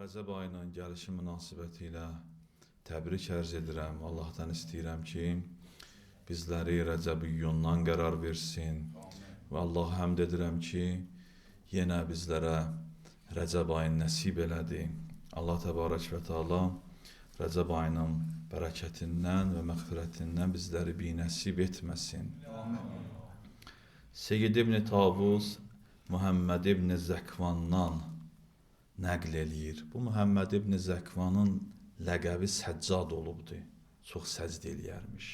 Rəcəb ayının gəlişi münasibəti ilə təbrik ərz edirəm. Allahdan istəyirəm ki, bizləri Rəcəb-i-Yundan qərar versin. Və Allah həmd edirəm ki, yenə bizlərə Rəcəb ayını nəsib elədi. Allah təbarək və təala Rəcəb ayının bərəkətindən və məğfirətindən bizləri binəsib etməsin. Seyyid ibn Tavus Muhammed ibn Zəkvandan nəql eləyir. Bu Muhammed ibn Zəkvanın ləqəbi Səccad olubdu. Çox səcd eləyərmiş.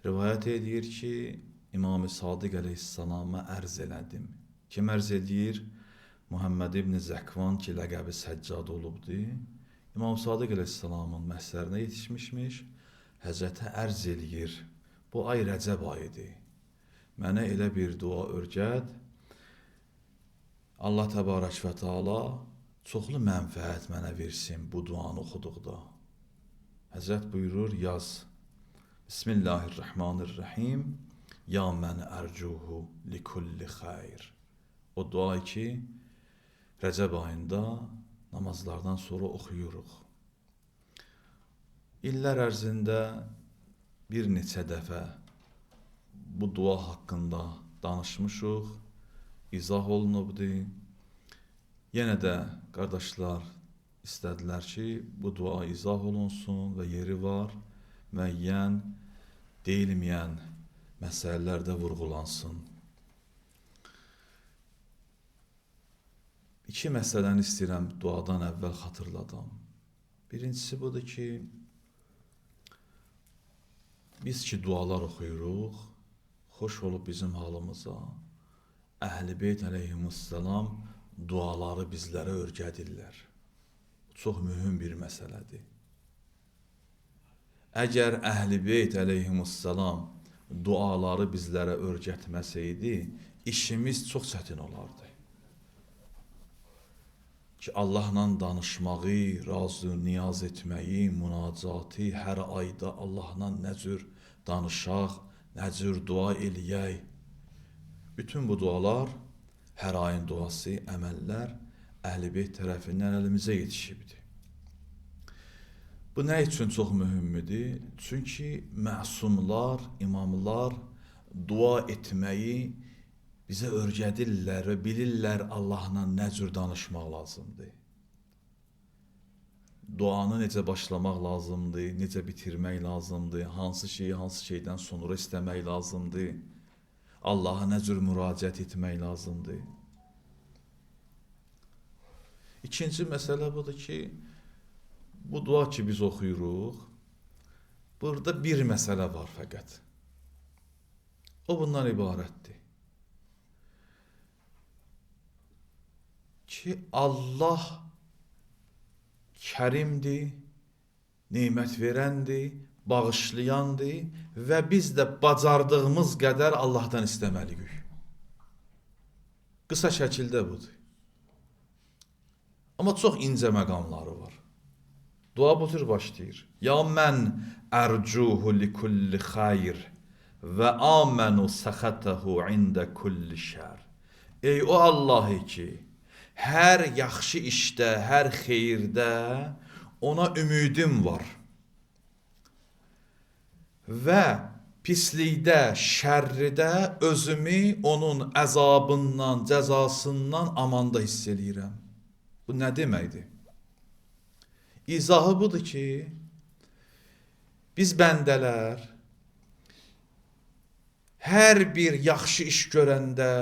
Rivayət edir ki, İmam-ı Sadiq əleyhissalama ərz elədim. Kim ərz edir? Muhammed ibn Zəkvan ki, ləqəbi Səccad olubdu. İmam Sadiq əleyhissalamın məhsərinə yetişmişmiş. Həzrətə ərz eləyir. Bu ay Rəcəb ayıdır. Mənə elə bir dua örgət. Allah təbarək və təala çoxlu mənfəət mənə versin bu duanı oxuduqda. Həzrət buyurur, yaz. Bismillahirrahmanirrahim. Ya mən ərcuhu likulli xeyr. O dua ki, Rəcəb ayında namazlardan sonra oxuyuruq. İllər ərzində bir neçə dəfə bu dua haqqında danışmışıq, izah olunubdu. Yenə də qardaşlar istədilər ki, bu dua izah olunsun və yeri var, müəyyən, deyilməyən məsələlərdə vurğulansın. İki məsələni istəyirəm duadan əvvəl xatırladam. Birincisi budur ki, biz ki dualar oxuyuruq, xoş olub bizim halımıza. Əhl-i Beyt əleyhimussalam duaları bizlərə örgədirlər. Çox mühüm bir məsələdir. Əgər Əhl-i Beyt əleyhimussalam duaları bizlərə örgətməsəydi, işimiz çox çətin olardı. Ki Allahla danışmağı, razı niyaz etməyi, münacatı, hər ayda Allahla nə cür danışaq, nə cür dua eləyək. Bütün bu dualar, hər ayın duası, əməllər Əhl-i Beyt tərəfindən əlimizə yetişibdir. Bu nə üçün çox mühümdür? Çünki məsumlar, imamlar dua etməyi bizə örgədirlər və bilirlər Allahla nə cür danışmaq lazımdır. Duanı necə başlamaq lazımdır, necə bitirmək lazımdır, hansı şeydən sonra istəmək lazımdır, Allaha nə cür müraciət etmək lazımdır. İkinci məsələ budur ki, bu dua ki biz oxuyuruq, burada bir məsələ var fəqət. O bundan ibarətdir. Ki Allah kərimdir, nemət verəndir, bağışlayandır və biz də bacardığımız qədər Allahdan istəməliyik. Qısa şəkildə budur. Amma çox incə məqamları var. Dua bu tür başlayır. Ya mən ərcuhu likulli xeyr və amənu səxətəhu ində kulli şər. Ey o Allahı ki, hər yaxşı işdə, hər xeyirdə ona ümidim var. Və pislikdə, şərridə özümü onun əzabından, cəzasından amanda hiss eləyirəm. Bu nə deməkdir? İzahı budur ki, biz bəndələr hər bir yaxşı iş görəndə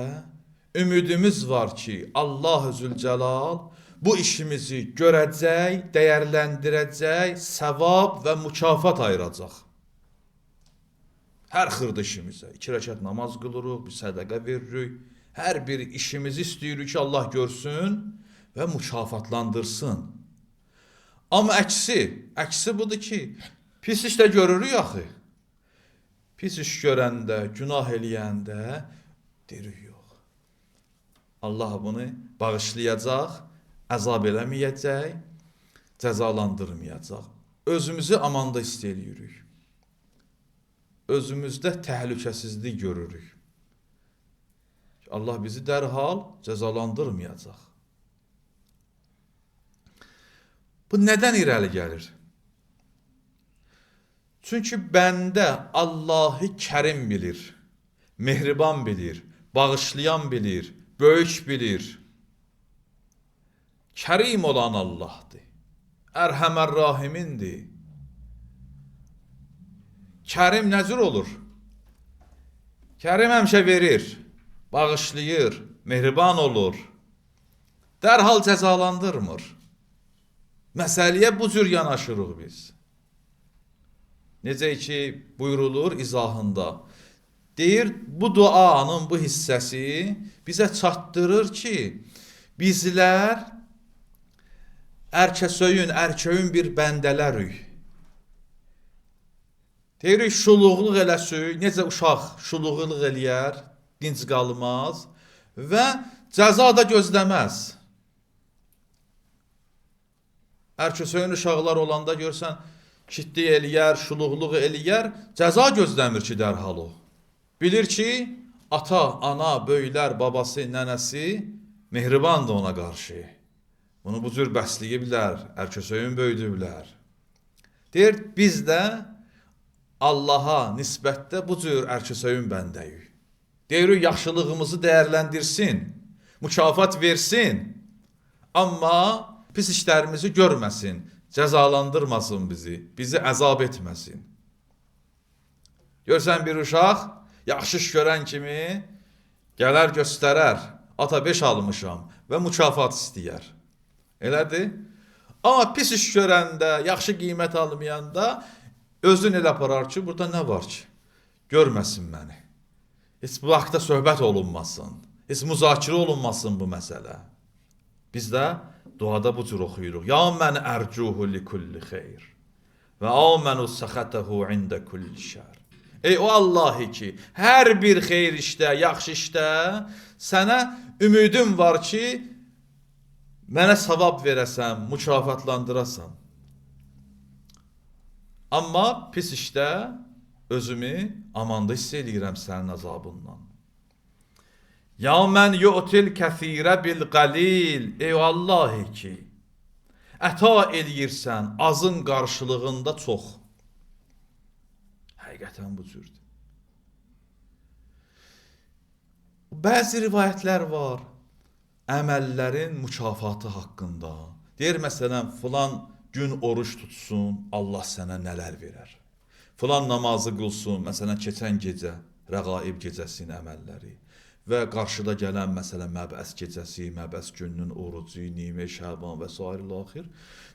ümidimiz var ki, Allah-u Zülcəlal bu işimizi görəcək, dəyərləndirəcək, səvab və mükafat ayıracaq. Hər xırda işimizə, 2 rəkət namaz qılırıq, bir sədəqə veririk, hər bir işimizi istəyirik ki, Allah görsün və mükafatlandırsın. Amma əksi budur ki, pis iş də görürük axı. Pis iş görəndə, günah eləyəndə deyirik yox. Allah bunu bağışlayacaq, əzab eləməyəcək, cəzalandırmayacaq. Özümüzü amanda istəyirik. Özümüzdə təhlükəsizlik görürük. Allah bizi dərhal cəzalandırmayacaq. Bu nədən irəli gəlir? Çünki bəndə Allahı Kərim bilir, mehriban bilir, bağışlayan bilir, böyük bilir. Kərim olan Allahdır, Ərhəmər Rahimindir. Kərim necür olur? Kərim həmişə verir, bağışlayır, mehriban olur. Dərhal cəzalandırmır. Məsələyə bu cür yanaşırıq biz. Necə ki, buyurulur izahında. Deyir, bu duanın bu hissəsi bizə çatdırır ki, bizlər ərköyün bir bəndələrik. Deyirik, şuluqluq eləsük, necə uşaq şuluqluq eləyər, dinc qalmaz və cəza da gözləməz. Ərköyün uşaqlar olanda görsən, şiddi eləyər, şuluqluq eləyər, cəza gözləmir ki, dərhal o. Bilir ki, ata, ana, böyüklər, babası, nənəsi mehribandır ona qarşı. Bunu bu cür bəsləyiblər, ərköyün böyüdüblər. Deyir, biz də Allaha nisbətdə bu cür ərköyün bəndəyik. Deyirik, yaxşılığımızı dəyərləndirsin, mükafat versin, amma pis işlərimizi görməsin, cəzalandırmasın bizi əzab etməsin. Görsən bir uşaq, yaxşı iş görən kimi gələr göstərər, ata 5 almışam və mükafat istəyər. Elədir? Amma pis iş görəndə, yaxşı qiymət almayanda özün elə aparar ki, burada nə var ki? Görməsin məni. Heç bu haqda söhbət olunmasın, heç müzakirə olunmasın bu məsələ. Biz də duada bu cür oxuyuruq. Ya mən ərcuhu li kulli xeyr və amənu səxətəhu ində kulli şər. Ey o Allahı ki, hər bir xeyr işdə, yaxşı işdə sənə ümidim var ki, mənə savab verəsən, mükafatlandırasan. Amma pis işdə özümü amanda hiss edirəm sənin azabından. Ya mən yu'til kəthirə bil qalil. Ey Allahı ki, əta eləyirsən azın qarşılığında çox. Həqiqətən bu cürdür. Bəzi rivayətlər var əməllərin mükafatı haqqında. Deyir, məsələn, filan gün oruç tutsun, Allah sənə nələr verər. Filan namazı qılsın, məsələn, keçən gecə, rəqaib gecəsinin əməlləri və qarşıda gələn, məsələn, məbəs gecəsi, məbəs gününün orucu, nimə, şəban və s. axir.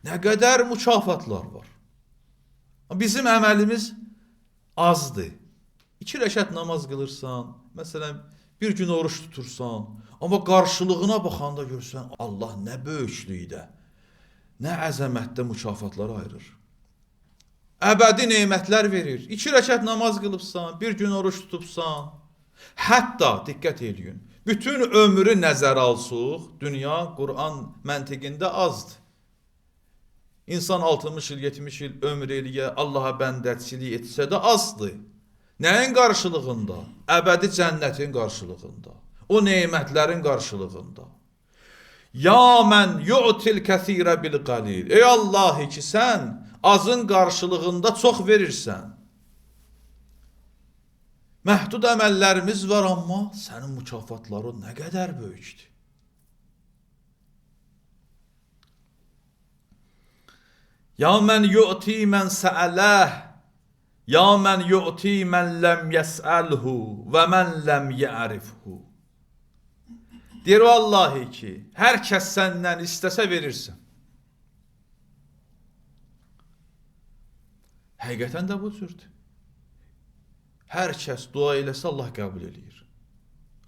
Nə qədər mükafatlar var. Bizim əməlimiz azdır. 2 rəkət namaz qılırsan, məsələn, bir gün oruç tutursan, amma qarşılığına baxanda görsən, Allah nə böyüklükdə, nə əzəmətdə mükafatlar ayırır. Əbədi nemətlər verir. 2 rəkət namaz qılıbsan, bir gün oruç tutubsan, hətta, diqqət edin, bütün ömrü nəzərə alsaq, dünya Quran məntiqində azdır. İnsan 60 il, 70 il ömr eləyə, Allaha bəndəçilik etsə də azdır. Nəyin qarşılığında? Əbədi cənnətin qarşılığında. O nemətlərin qarşılığında. Ya mən yu'til kəthirə bil qalil. Ey Allahı ki, sən azın qarşılığında çox verirsən. Məhdud əməllərimiz var, amma sənin mükafatların nə qədər böyükdür. Ya mən yu'ti mən sə'ələh. Ya mən yu'ti mən ləm yəsəlhu və mən ləm yərifhu. Deyir vallahi ki, hər kəs səndən istəsə verirsən. Həqiqətən də bu cürdür. Hər kəs dua eləsə Allah qəbul eləyir.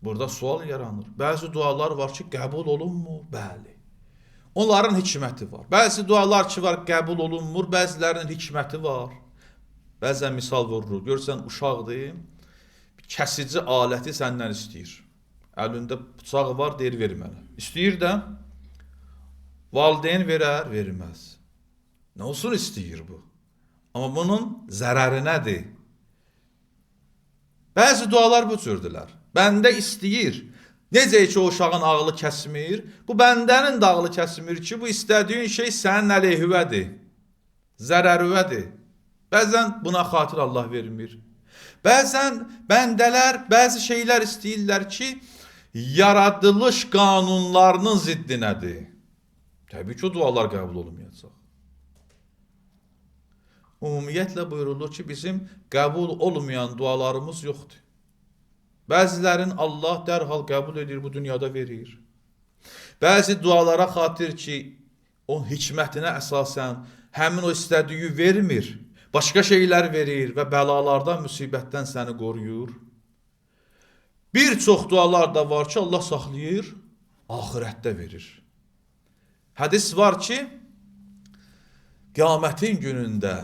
Burada sual yaranır. Bəzi dualar var ki, qəbul olunmur? Bəli. Onların hikməti var. Bəzi dualar ki var, qəbul olunmur, bəzilərinin hikməti var. Bəzən misal vurur. Görsən uşaqdır, kəsici aləti səndən istəyir. Əlində bıçağı var, deyir ver mənə. İstəyir də, valideyn verər, verməz. Nə olsun istəyir bu? Amma bunun zərəri nədir? Bəzi dualar bu cürdülər. Bəndə istəyir, Necə ki o uşağın ağlı kəsmir, bu bəndənin də ağlı kəsmir ki, bu istədiyin şey sənin əleyhüvədir, zərərüvədir. Bəzən buna xatir Allah vermir. Bəzən bəndələr bəzi şeylər istəyirlər ki, yaradılış qanunlarının ziddinədir. Təbii ki, o dualar qəbul olunmayacaq. Ümumiyyətlə buyurulur ki, bizim qəbul olmayan dualarımız yoxdur. Bəzilərin Allah dərhal qəbul edir, bu dünyada verir. Bəzi dualara xatir ki, o hikmətinə əsasən həmin o istədiyi vermir, başqa şeylər verir və bəlalardan, müsibətdən səni qoruyur. Bir çox dualar da var ki, Allah saxlayır, axirətdə verir. Hədis var ki, qiyamətin günündə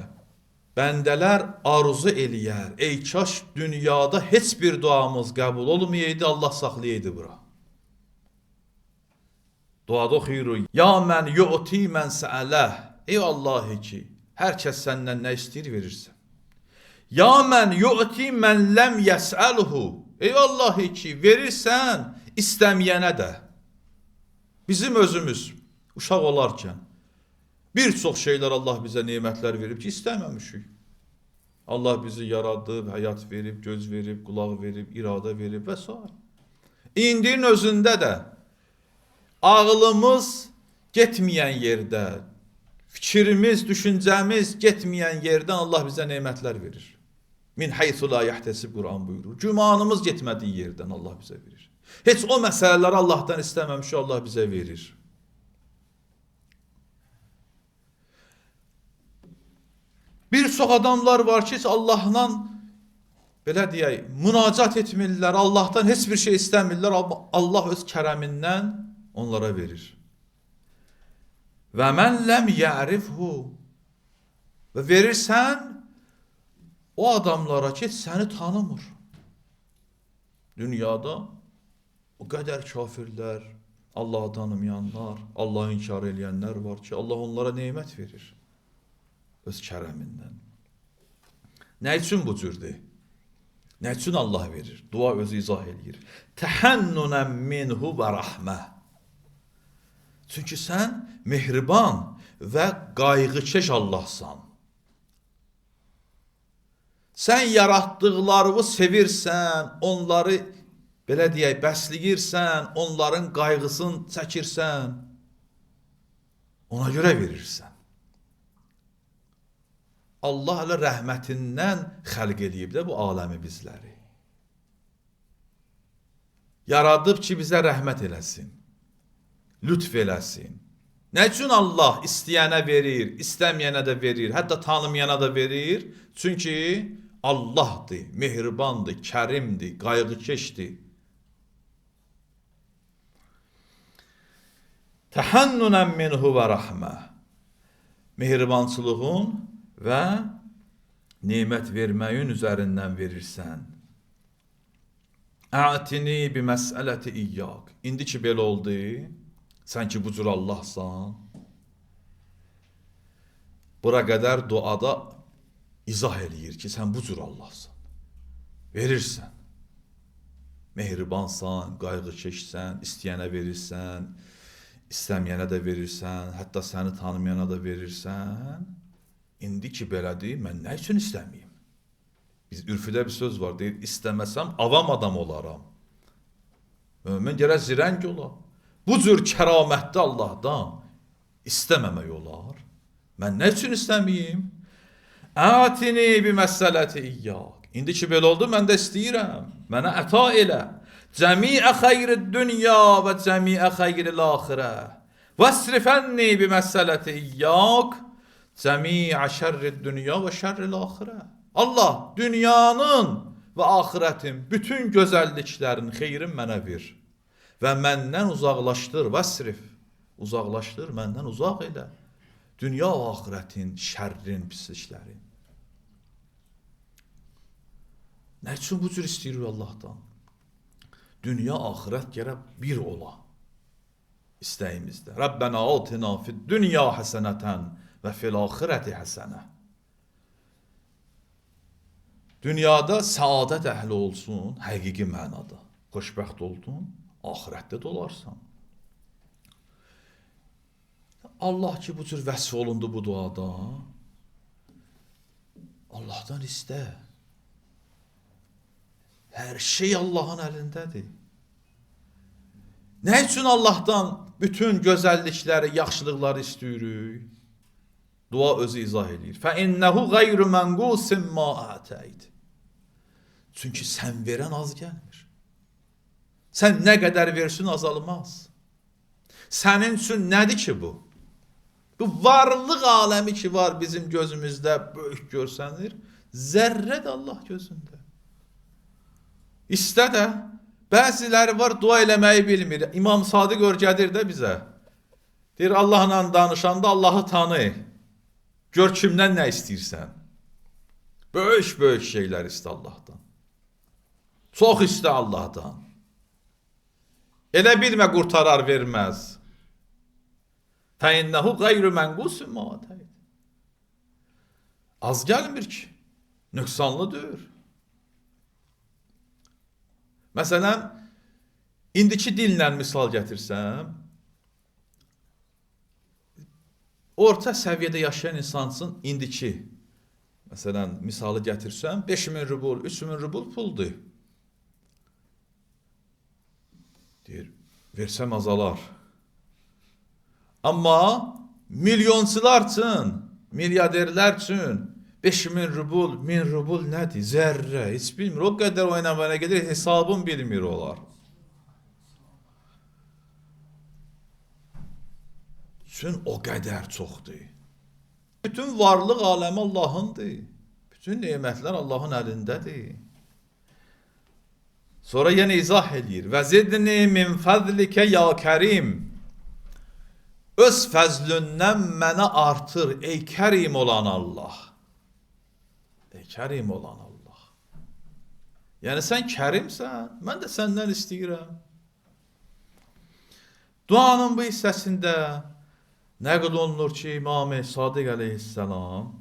bəndələr arzu eləyər, ey kaş dünyada heç bir duamız qəbul olmayaydı, Allah saxlayaydı bura. Duada oxuyuruq, ya mən yu'ti mən sə'ələh, ey Allahi ki, hər kəs səndən nə istəyir verirsən. Ya mən yu'ti mən ləm yəsəlhu, ey Allahi ki, verirsən istəməyənə də. Bizim özümüz uşaq olarkən bir çox şeylər Allah bizə nemətlər verib ki, istəməmişik. Allah bizi yaradıb, həyat verib, göz verib, qulaq verib, iradə verib və s. İndinin özündə də ağlımız getməyən yerdə, fikrimiz, düşüncəmiz getməyən yerdən Allah bizə nemətlər verir. Min haythu la yahtesib Quran buyurur. Gümanımız getmədiyi yerdən Allah bizə verir. Heç o məsələləri Allahdan istəməmiş Allah bizə verir. Bir çox adamlar var ki, Allahla belə deyək, münacat etmirlər, Allahdan heç bir şey istəmirlər, Allah öz kərəmindən onlara verir. Və mən ləm yərifhu, və verirsən o adamlara ki, səni tanımır. Dünyada o qədər kafirlər, Allahı tanımayanlar, Allahı inkar eləyənlər var ki, Allah onlara nemət verir. Öz kərəmindən. Nə üçün bu cürdür? Nə üçün Allah verir? Dua özü izah edir. Təhənnunən minhu və rəhmə. Çünki sən mehriban və qayğıkeş Allahsan. Sən yaratdıqlarını sevirsən, onları belə deyək, bəsləyirsən, onların qayğısını çəkirsən, ona görə verirsən. Allah elə rəhmətindən xəlq edib də bu aləmi bizləri. Yaradıb ki, bizə rəhmət eləsin, lütf eləsin. Nə üçün Allah istəyənə verir, istəməyənə də verir, hətta tanımayana da verir? Çünki Allahdır, mehribandır, kərimdir, qayğıkeşdir. Təhənnunən minhu və rəhmə. Mehribançılığın və nemət verməyin üzərindən verirsən. Ətini bi məsələti iyyaq. İndi ki belə oldu, sən ki bu cür Allahsan, bura qədər duada izah eləyir ki, sən bu cür Allahsan. Verirsən. Mehribansan, qayğıkeşsən, istəyənə verirsən, istəməyənə də verirsən, hətta səni tanımayana da verirsən. İndi ki belədir, mən nə üçün istəməyim? Biz ürfüdə bir söz var, deyir, istəməsəm avam adam olaram. Mömin gərək zirəng olar. Bu cür kəramətdə Allahdan istəməmək olar. Mən nə üçün istəməyim? Ətini bi məsələti iyyaq. İndi ki belə oldu, mən də istəyirəm. Mənə əta elə. Cəmiə xeyri dünya və cəmiə xeyri l-axirə. Vəsrifənni bi məsələti iyyaq. Cəmiə şərri dünya və şərri l-axirə. Allah dünyanın və axirətin bütün gözəlliklərin xeyrin mənə ver. Və məndən uzaqlaşdır, vəsrif. Uzaqlaşdır, məndən uzaq elə. Dünya və axirətin şərrin, pisliklərin. Nə üçün bu cür istəyir Allahdan? Dünya, axirət gərək bir ola. İstəyimizdə. Rabbena atina fid dünya həsənətən və fil axirəti həsənə. Dünyada səadət əhli olsun, həqiqi mənada. Xoşbəxt oldun. Ahirətdə də olarsan. Allah ki, bu cür vəsf olundu bu duada. Allahdan istə. Hər şey Allahın əlindədir. Nə üçün Allahdan bütün gözəllikləri, yaxşılıqları istəyirik? Dua özü izah edir. فَإِنَّهُ غَيْرُ مَنْقُوسٍ مَا أَتَيْتِ. Çünki sən verən az gəlmir. Sən nə qədər versin azalmaz. Sənin üçün nədir ki bu? Bu varlıq aləmi ki var bizim gözümüzdə böyük görsənir, zərrə də Allah gözündə. İstə də, bəziləri var dua eləməyi bilmir. İmam Sadiq öyrədir də bizə. Deyir, Allahla danışanda Allahı tanı. Gör kimdən nə istəyirsən. Böyük şeylər istə Allahdan. Çox istə Allahdan. Elə bilmə qurtarar verməz. فَاِنَّهُ غَيْرُ مَنْقُوسٍ مَا أَتَيْتِ. Az gəlmir ki. Nöqsanlıdır. Məsələn, indiki dillə misal gətirsəm, orta səviyyədə yaşayan insan üçün indiki, məsələn, misalı gətirsəm, 5.000 rubl, 3.000 rubl puldur. Deyir, versəm azalar. Amma milyonçular üçün, milyarderlər üçün 5.000 rubl, 1000 rubl nədir? Zərrə, heç bilmir. O qədər oynamaya gedir, hesabın bilmir olar. Üçün o qədər çoxdur. Bütün varlıq aləmi Allahındır. Bütün nemətlər Allahın əlindədir. Sonra yenə izah edir. Və zidni min fəzlikə ya kərim. Öz fəzlündən mənə artır, ey kərim olan Allah. Ey kərim olan Allah. Yəni sən kərimsən, mən də səndən istəyirəm. Duanın bu hissəsində nəql olunur ki, İmam-ı Sadiq əleyhissalam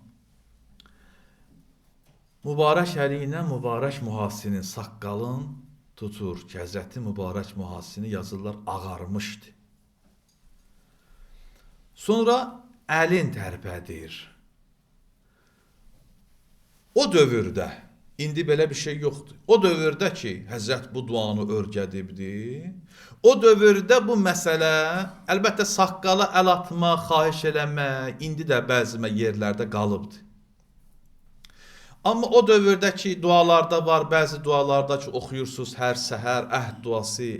mübarək əli ilə mübarək mühasinin saqqalın tutur ki, Həzrəti mübarək mühasini yazırlar ağarmışdı. Sonra əlin tərpədir. O dövrdə, indi belə bir şey yoxdur. O dövrdə ki, Həzrət bu duanı örgədibdi, o dövrdə bu məsələ, əlbəttə saqqala əl atma, xahiş eləmə, indi də bəzi yerlərdə qalıbdır. Amma o dövrdə ki, dualarda var, bəzi dualarda ki, oxuyursunuz hər səhər, əhd duası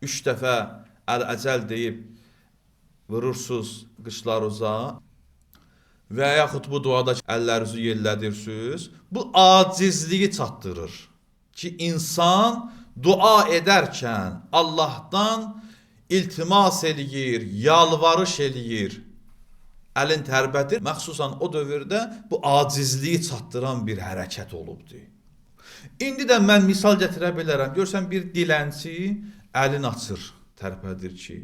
3 dəfə əl-əcəl deyib, vurursunuz qışlarınıza və yaxud bu duada əllərinizi yerlədirsiniz, bu acizliyi çatdırır ki, insan dua edərkən Allahdan iltimas eləyir, yalvarış eləyir, əlin tərbədir. Məxsusən o dövrdə bu acizliyi çatdıran bir hərəkət olubdur. İndi də mən misal gətirə bilərəm. Görsən bir dilənçi əlin açır, tərpədir ki,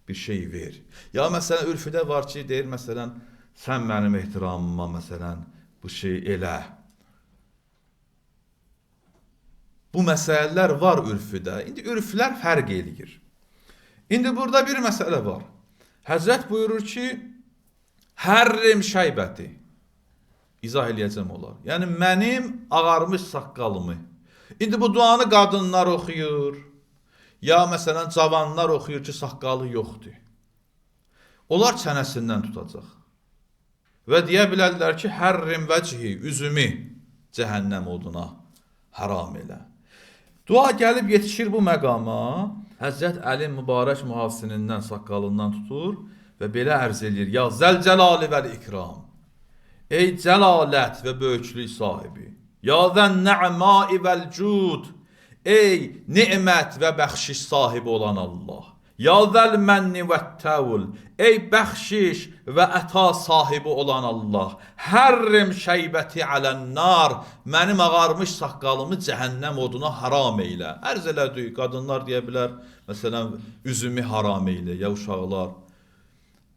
bir şey ver. Ya məsələn, ürfüdə var ki, deyir məsələn, sən mənim ehtiramıma məsələn, bu şey elə. Bu məsələlər var ürfüdə. İndi ürflər fərq eləyir. İndi burada bir məsələ var. Həzrət buyurur ki, hərrim şəybəti. İzah eləyəcəm olar. Yəni, mənim ağarmış saqqalımı. İndi bu duanı qadınlar oxuyur. Ya məsələn, cavanlar oxuyur ki, saqqalı yoxdur. Onlar çənəsindən tutacaq. Və deyə bilərlər ki, hərrim vəcihi, üzümü cəhənnəm oduna haram elə. Dua gəlib yetişir bu məqama. Həzrət Əli mübarək mühasinindən, saqqalından tutur və belə ərz edir. Ya zəlcəlali vəl-ikram. Ey cəlalət və böyüklük sahibi. Ya zən-nə'mai vəl-cud. Ey nemət və bəxşiş sahibi olan Allah. Ya zəl-mənni vət-təvl. Ey bəxşiş və əta sahibi olan Allah. Hərrim şəybəti alən-nar. Mənim ağarmış saqqalımı cəhənnəm oduna haram eylə. Ərz elədik, qadınlar deyə bilər, məsələn, üzümü haram eylə, ya uşaqlar.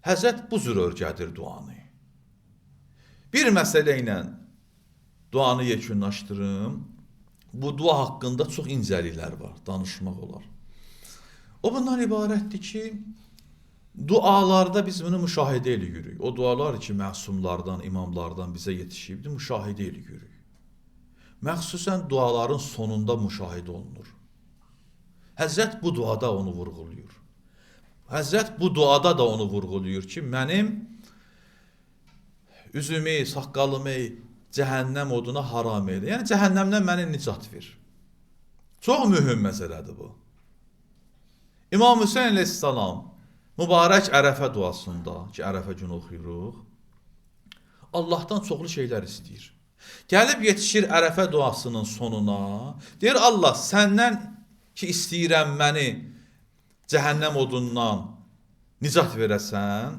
Həzrət bu cür örgədir duanı. Bir məsələ ilə duanı yekunlaşdırım. Bu dua haqqında çox incəliklər var, danışmaq olar. O bundan ibarətdir ki, dualarda biz bunu müşahidə edirik. O dualar ki, məsumlardan, imamlardan bizə yetişibdir, müşahidə edirik. Məxsusən duaların sonunda müşahidə olunur. Həzrət bu duada onu vurğuluyur. Həzrət bu duada da onu vurğuluyur ki, mənim üzümü, saqqalımı cəhənnəm oduna haram elə. Yəni, cəhənnəmdən məni nicat ver. Çox mühüm məsələdir bu. İmam Hüseyin əleyhissalam mübarək Ərəfə duasında, ki, Ərəfə günü oxuyuruq, Allahdan çoxlu şeylər istəyir. Gəlib yetişir Ərəfə duasının sonuna, deyir, Allah, səndən ki, istəyirəm məni cəhənnəm odundan nicat verəsən,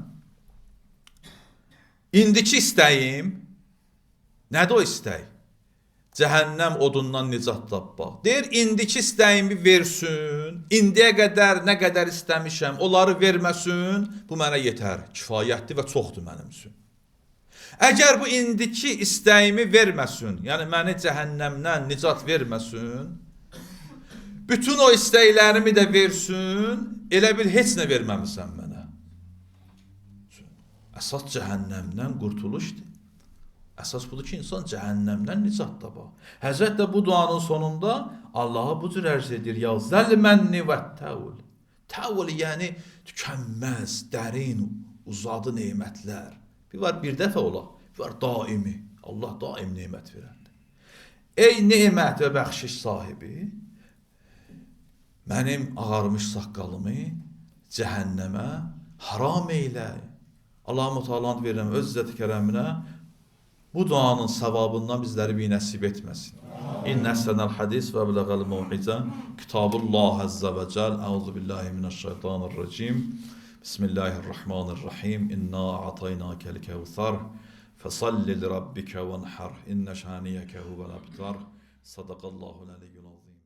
indiki istəyim, nədir o istək? Cəhənnəm odundan nicat tapmaq. Deyir, indiki istəyimi versin, indiyə qədər nə qədər istəmişəm, onları verməsin, bu mənə yetər, kifayətdir və çoxdur mənim üçün. Əgər bu indiki istəyimi verməsin, yəni məni cəhənnəmdən nicat verməsin, bütün o istəklərimi də versin, elə bil heç nə verməmisən mənə. Əsas cəhənnəmdən qurtuluşdur. Əsas budur ki, insan cəhənnəmdən nicat tapar. Həzrət də bu duanın sonunda Allaha bu cür ərz edir, ya zəlmənni və təvl. Təvl yəni tükənməz, dərin, uzadı nemətlər. Bir var bir dəfə ola, bir var daimi. Allah daim nemət verəndir. Ey nemət və bəxşiş sahibi, mənim ağarmış saqqalımı cəhənnəmə haram eylə. Allah-u Teala'nı verirəm öz izzət-i kərəminə bu duanın savabından bizləri bir nəsib etməsin. İnnə sənəl hədis və biləğəl muvizə Kitabullah əzzə və cəl Əuzu billahi minəşşeytanirracim Bismillahirrahmanirrahim İnna a'taynakəl kəvsər Fəsalli li rabbikə vənhər İnnə şaniyəkə huvel əbtar Sadaqallahul əliyyul azim